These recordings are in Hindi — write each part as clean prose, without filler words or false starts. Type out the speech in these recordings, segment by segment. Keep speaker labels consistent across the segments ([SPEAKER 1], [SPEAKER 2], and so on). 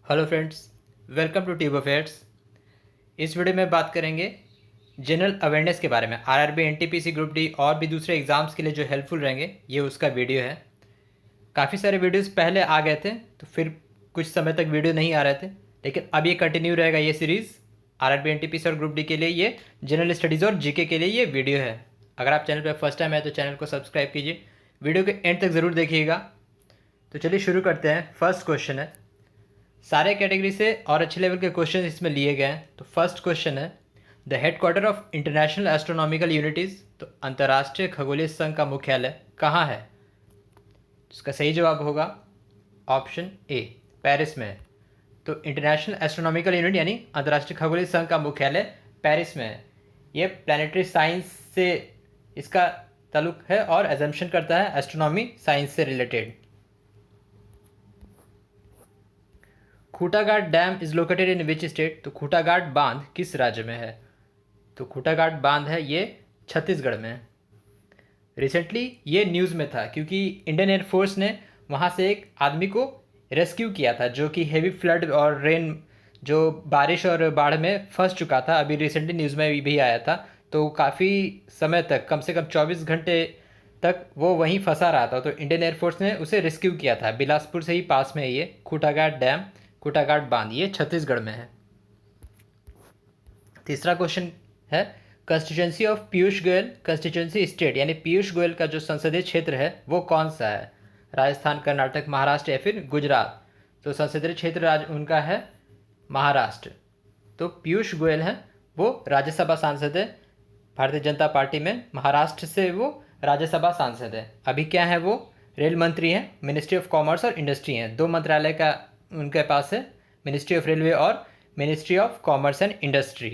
[SPEAKER 1] Hello friends, welcome to Tube Affairs. इस वीडियो में बात करेंगे जनरल अवेयरनेस के बारे में। आरआरबी, एनटीपीसी, ग्रुप डी और भी दूसरे एग्ज़ाम्स के लिए जो हेल्पफुल रहेंगे, ये उसका वीडियो है। काफ़ी सारे वीडियोस पहले आ गए थे, तो फिर कुछ समय तक वीडियो नहीं आ रहे थे, लेकिन अब ये कंटिन्यू रहेगा। ये सीरीज़ आरआरबी, एनटीपीसी और ग्रुप डी के लिए, ये जनरल स्टडीज़ और जीके के लिए ये वीडियो है। अगर आप चैनल पर फर्स्ट टाइम आए तो चैनल को सब्सक्राइब कीजिए, वीडियो के एंड तक ज़रूर देखिएगा। तो चलिए शुरू करते हैं। फर्स्ट क्वेश्चन है, सारे कैटेगरी से और अच्छे लेवल के क्वेश्चन इसमें लिए गए हैं। तो फर्स्ट क्वेश्चन है, the headquarter of international astronomical unities, तो अंतर्राष्ट्रीय खगोलीय संघ का मुख्यालय कहाँ है? इसका सही जवाब होगा ऑप्शन ए, पेरिस में है। तो इंटरनेशनल एस्ट्रोनॉमिकल यूनिट यानी अंतर्राष्ट्रीय खगोलीय संघ का मुख्यालय पेरिस में है। ये प्लानिटरी साइंस से इसका ताल्लुक है और एजम्पशन करता है एस्ट्रोनॉमी साइंस से related. Khutaghat dam is located in which state, तो खूटाघाट बांध किस राज्य में है? तो खूटाघाट बांध है ये छत्तीसगढ़ में है। रिसेंटली ये न्यूज़ में था क्योंकि इंडियन एयरफोर्स ने वहाँ से एक आदमी को रेस्क्यू किया था जो कि हेवी फ्लड और रेन, जो बारिश और बाढ़ में फंस चुका था। अभी रिसेंटली न्यूज़ में भी आया था। तो काफ़ी समय तक, कम से कम 24 घंटे तक वो वहीं फंसा रहा था। तो इंडियन एयरफोर्स ने उसे रेस्क्यू किया था। बिलासपुर से ही पास में है ये खूटाघाट डैम, खूटाघाट बांध, ये छत्तीसगढ़ में है। तीसरा क्वेश्चन है, constituency of Piyush Goyal, constituency state यानी पीयूष गोयल का जो संसदीय क्षेत्र है वो कौन सा है? राजस्थान, कर्नाटक, महाराष्ट्र या फिर गुजरात? तो संसदीय क्षेत्र राज्य उनका है महाराष्ट्र। तो पीयूष गोयल है वो राज्यसभा सांसद है भारतीय जनता पार्टी में। महाराष्ट्र से वो राज्यसभा सांसद है। अभी क्या है, वो रेल मंत्री हैं, मिनिस्ट्री ऑफ कॉमर्स और इंडस्ट्री हैं। दो मंत्रालय का उनके पास है, मिनिस्ट्री ऑफ रेलवे और ministry of commerce and industry.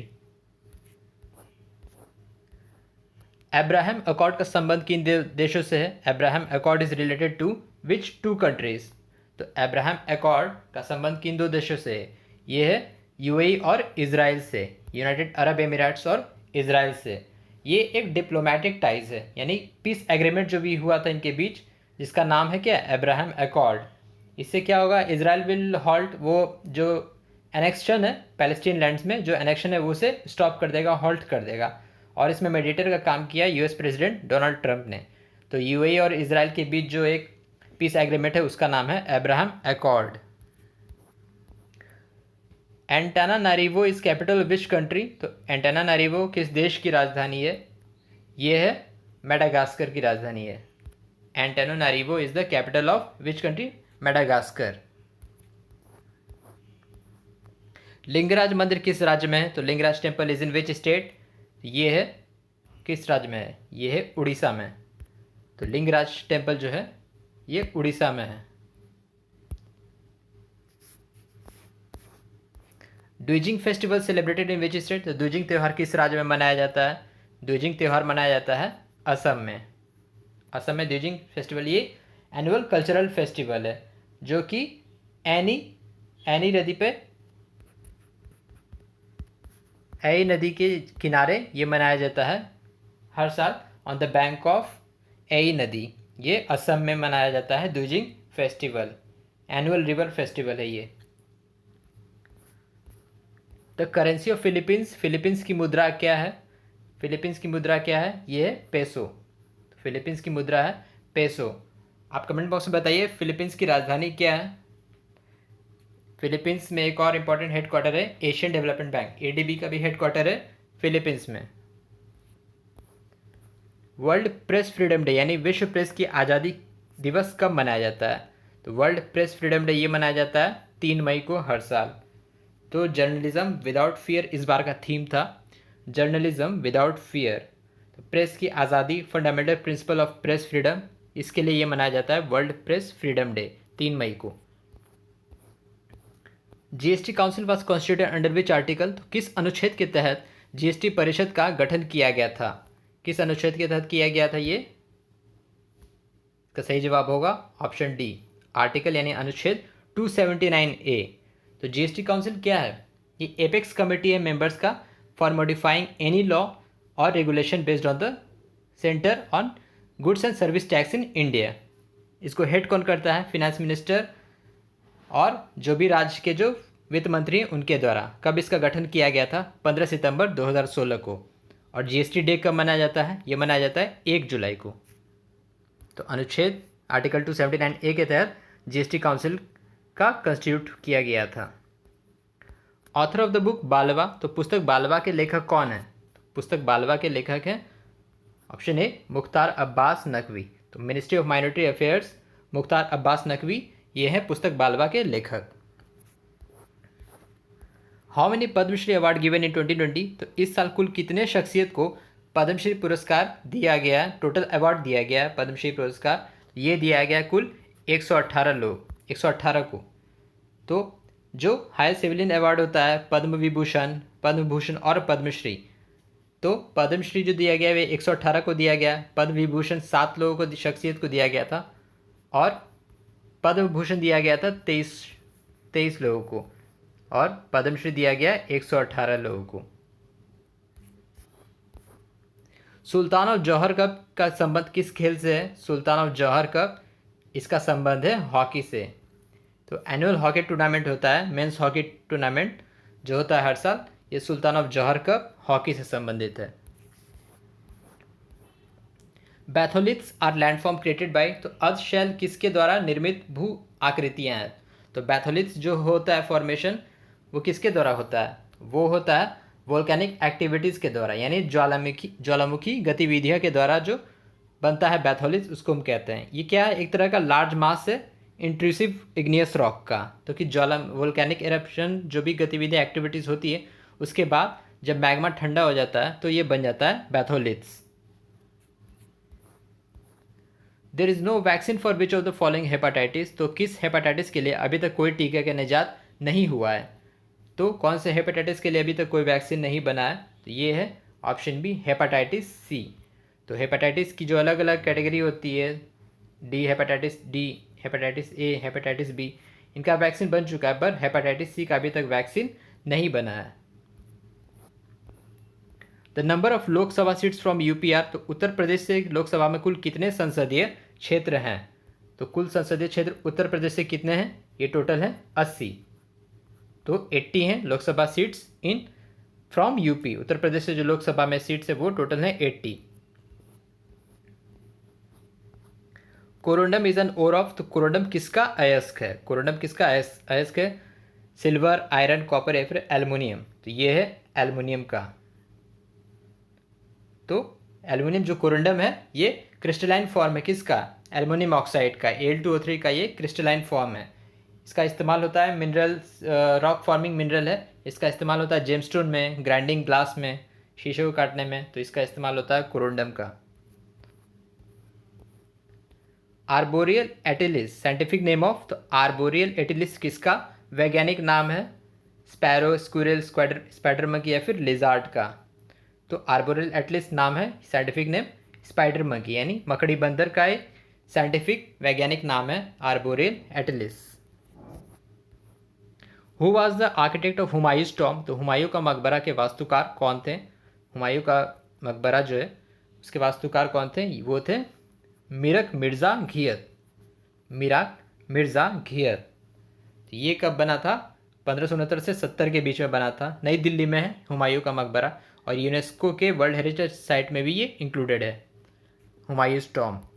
[SPEAKER 1] Abraham Accord का संबंध किन देशों से है? Abraham Accord is related to which two countries? तो अब्राहम अकॉर्ड का संबंध किन दो देशों से है? ये है यूएई और इजराइल से, यूनाइटेड अरब एमिरेट्स और इजराइल से। ये एक डिप्लोमेटिक टाइज है, यानी पीस एग्रीमेंट जो भी हुआ था इनके बीच, जिसका नाम है क्या, अब्राहम अकॉर्ड। इससे क्या होगा, इजराइल विल हॉल्ट, वो जो एनेक्शन है पैलेस्टीन लैंड्स में, जो एनेक्शन है वो उसे स्टॉप कर देगा, हॉल्ट कर देगा। और इसमें मेडिएटर का काम किया यूएस प्रेसिडेंट डोनाल्ड ट्रंप ने। तो यूएई और इजराइल के बीच जो एक पीस एग्रीमेंट है उसका नाम है Abraham accord. Antananarivo is capital which country? तो एंटानानारिवो किस देश की राजधानी है? ये है मेडागास्कर की राजधानी है। Antananarivo is the capital of which country? Madagascar. Lingaraj मंदिर किस राज्य में है? तो Lingaraj temple is in which state? ये है किस राज्य में है? ये है उड़ीसा में। तो लिंगराज टेम्पल जो है ये उड़ीसा में है। Dwijing festival celebrated in which state? तो द्विजिंग त्यौहार किस राज्य में मनाया जाता है? द्विजिंग त्यौहार मनाया जाता है असम में। असम में द्विजिंग फेस्टिवल ये एनुअल कल्चरल फेस्टिवल है जो कि एनी नदी पे, एई नदी के किनारे ये मनाया जाता है हर साल, ऑन द बैंक ऑफ एई नदी। ये असम में मनाया जाता है Dwijing festival, annual river festival है ये। The currency of Philippines, Philippines की मुद्रा क्या है? फिलीपींस की मुद्रा क्या है? ये है पेसो। फिलीपींस की मुद्रा है पेसो। आप कमेंट बॉक्स में बताइए फिलीपींस की राजधानी क्या है। फिलीपींस में एक और इम्पॉर्टेंट हेडक्वार्टर है एशियन डेवलपमेंट बैंक, एडीबी का भी हेडक्वार्टर है फिलीपींस में। वर्ल्ड प्रेस फ्रीडम डे यानी विश्व प्रेस की आज़ादी दिवस कब मनाया जाता है? तो वर्ल्ड प्रेस फ्रीडम डे ये मनाया जाता है 3 मई को हर साल। तो जर्नलिज्म विदाउट फियर इस बार का थीम था, जर्नलिज्म विदाउट फियर। तो प्रेस की आज़ादी, fundamental principle of press freedom, इसके लिए ये मनाया जाता है वर्ल्ड प्रेस फ्रीडम डे 3 मई को। GST council was constituted under which article? तो किस अनुच्छेद के तहत जीएसटी परिषद का गठन किया गया था? किस अनुच्छेद के तहत किया गया था ये? इसका सही जवाब होगा ऑप्शन डी, आर्टिकल यानी अनुच्छेद 279A। तो जीएसटी काउंसिल क्या है? ये एपेक्स कमेटी है मेंबर्स का फॉर मॉडिफाइंग एनी लॉ और regulation based on the centre on goods and service tax in India. इसको हेड कौन करता है? फिनेंस मिनिस्टर और जो भी राज्य के जो वित्त मंत्री हैं उनके द्वारा। कब इसका गठन किया गया था? 15 सितंबर 2016 को। और जीएसटी डे कब मनाया जाता है? ये मनाया जाता है 1 जुलाई को। तो अनुच्छेद आर्टिकल 279A के तहत जीएसटी काउंसिल का कंस्टिट्यूट किया गया था। ऑथर ऑफ द बुक बालवा, तो पुस्तक बालवा के लेखक कौन है? पुस्तक बालवा के लेखक हैं ऑप्शन ए मुख्तार अब्बास नकवी। तो ministry of minority affairs, Mukhtar Abbas Naqvi ये हैं पुस्तक बालवा के लेखक। How many Padma Shri award given in 2020? तो इस साल कुल कितने शख्सियत को पद्मश्री पुरस्कार दिया गया, टोटल अवार्ड दिया गया है पद्मश्री पुरस्कार? ये दिया गया कुल 118 लोग, 118 को। तो जो हायर सिविलियन अवार्ड होता है पद्म विभूषण, पद्म भूषण और पद्मश्री, तो पद्मश्री जो दिया गया वे 118 को दिया गया, पद्म विभूषण 7 लोगों को शख्सियत को दिया गया था और पद्म भूषण दिया गया था 23 लोगों को और पद्मश्री दिया गया 118 लोगों को। सुल्तान ऑफ जौहर कप का संबंध किस खेल से है? सुल्तान ऑफ जौहर कप इसका संबंध है हॉकी से। तो एनुअल हॉकी टूर्नामेंट होता है, मेंस हॉकी टूर्नामेंट जो होता है हर साल, ये Sultan of Johor Cup hockey से संबंधित है। Batholiths are landform created by, तो अर्धशैल किसके द्वारा निर्मित भू आकृतियां हैं? तो बैथोलिथ्स जो होता है फॉर्मेशन वो किसके द्वारा होता है? वो होता है वोल्केनिक एक्टिविटीज़ के द्वारा, यानी ज्वालामुखी गतिविधियों के द्वारा जो बनता है बैथोलिथ्स, उसको हम कहते हैं। ये क्या है? एक तरह का लार्ज मास है इंट्रूसिव इग्नियस रॉक का। तो कि वोल्केनिक एरप्शन जो भी गतिविधियाँ एक्टिविटीज़ होती है उसके बाद जब मैग्मा ठंडा हो जाता है तो ये बन जाता है batholiths. There is no vaccine for which of the following hepatitis, तो किस हेपाटाइटिस के लिए अभी तक कोई टीका का निजात नहीं हुआ है? तो कौन से हेपेटाइटिस के लिए अभी तक कोई वैक्सीन नहीं बना है? तो ये है ऑप्शन बी हेपाटाइटिस सी। तो हेपाटाइटिस की जो अलग अलग कैटेगरी होती है, D, hepatitis A, hepatitis B, इनका वैक्सीन बन चुका है पर हेपाटाइटिस सी का अभी तक वैक्सीन नहीं बना है। The number of Lok Sabha seats from UPR, तो उत्तर प्रदेश से लोकसभा में कुल कितने संसदीय क्षेत्र हैं? तो कुल संसदीय क्षेत्र उत्तर प्रदेश से कितने हैं? ये टोटल है 80। तो 80 हैं Lok Sabha seats in from UP. Uttar Pradesh से जो लोकसभा में सीट्स है वो टोटल है 80। कोरोंडम इज एन ओर ऑफ, तो कोरोंडम किसका अयस्क है? कोरोंडम किसका अयस्क है? सिल्वर, आयरन, कॉपर या फिर एल्युमिनियम? तो ये है एल्युमिनियम का। तो एल्युमिनियम जो कोरोंडम है ये क्रिस्टलाइन फॉर्म है किसका? एल्युमिनियम ऑक्साइड का, Al2O3 का ये क्रिस्टलाइन फॉर्म है। इसका इस्तेमाल होता है मिनरल्स, रॉक फॉर्मिंग मिनरल है, इसका इस्तेमाल होता है जेमस्टोन में, ग्राइंडिंग ग्लास में, शीशे को काटने में, तो इसका इस्तेमाल होता है कोरोंडम का। आर्बोरियल एटिलिस साइंटिफिक नेम ऑफ, तो आर्बोरियल एटिलिस किसका वैज्ञानिक नाम है? स्पैरो, स्क्विरल, स्पाइडर मंकी या फिर लिजार्ड का? तो आर्बोरियल एटिलिस नाम है, साइंटिफिक नेम स्पाइडर मंकी यानी मकड़ी बंदर का एक साइंटिफिक वैज्ञानिक नाम है arboreal atilis. Who was the architect of Humayun's tomb, तो हुमायूं का मकबरा के वास्तुकार कौन थे? हुमायूं का मकबरा जो है उसके वास्तुकार कौन थे? वो थे मीरक मिर्ज़ा घियर। मीराक मिर्ज़ा घियर। तो ये कब बना था? 1569 से 70 के बीच में बना था। नई दिल्ली में है हुमायूं का मकबरा और यूनेस्को के वर्ल्ड हेरिटेज साइट में भी ये इंक्लूडेड है हुमायूंस टॉम्ब।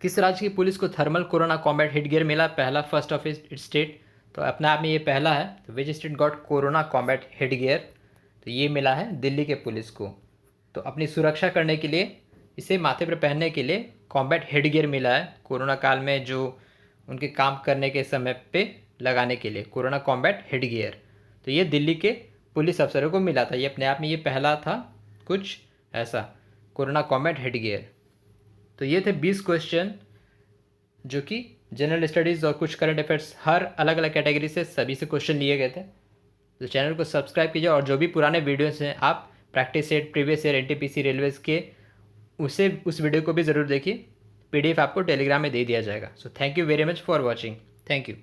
[SPEAKER 1] किस राज्य की पुलिस को thermal corona combat head gear मिला? पहला, फर्स्ट ऑफ इट्स स्टेट, तो अपने आप में ये पहला है। तो which state got corona combat head gear? तो ये मिला है दिल्ली के पुलिस को। तो अपनी सुरक्षा करने के लिए, इसे माथे पर पहनने के लिए कॉम्बैट हेड गियर मिला है कोरोना काल में, जो उनके काम करने के समय पे लगाने के लिए कोरोना कॉम्बैट हेड गियर। तो ये दिल्ली के पुलिस अफसरों को मिला था। ये अपने आप में ये पहला था कुछ ऐसा कोरोना कॉम्बैट हेड गियर। तो ये थे 20 क्वेश्चन जो कि जनरल स्टडीज़ और कुछ करंट अफेयर्स हर अलग अलग कैटेगरी से सभी से क्वेश्चन लिए गए थे। तो चैनल को सब्सक्राइब कीजिए और जो भी पुराने वीडियोस हैं आप practice set, previous year NTPC Railways के, उस वीडियो को भी ज़रूर देखिए। PDF आपको टेलीग्राम में दे दिया जाएगा। So thank you very much for watching. Thank you.